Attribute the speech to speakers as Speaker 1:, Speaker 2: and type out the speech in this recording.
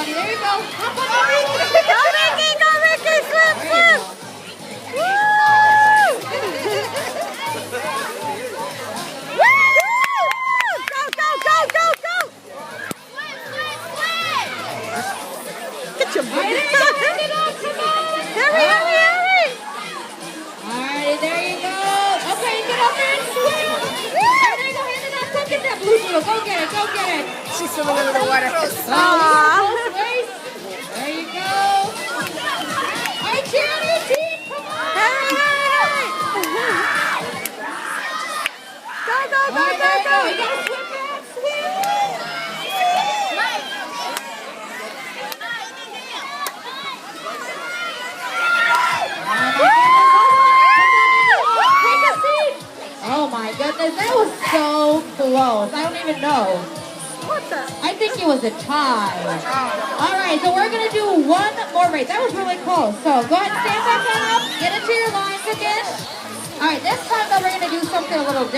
Speaker 1: Mommy. There you go. Hop on, Mommy.
Speaker 2: Go, Mickey! Go, Mickey! Swim,
Speaker 1: There you
Speaker 2: swim!
Speaker 1: go.
Speaker 2: Woo! Go, go, go, go, go! Get your
Speaker 1: All right, there you go. Hand it up. Come on.
Speaker 2: Hurry, hurry, hurry!
Speaker 1: All right, there you go. Okay, get up there and swim. All right, there you go. Hand it up. Go get that blue noodle. Go get it. Go get it.
Speaker 2: She's swimming under the water.
Speaker 1: Aww. There you go. All right, cheer on your team. Come on.
Speaker 2: Hurry, hurry, hurry! Go, go,
Speaker 1: All
Speaker 2: go,
Speaker 1: right,
Speaker 2: go,
Speaker 1: there you
Speaker 2: go!
Speaker 1: go. You gotta swim back. Swim. Oh my goodness, that was so close. I don't even know.
Speaker 2: What the?
Speaker 1: I think it was a tie. All right, so we're going to do one more race. That was really close. So go ahead and stand back up. Get into your lines again. All right, this time though, we're going to do something a little different.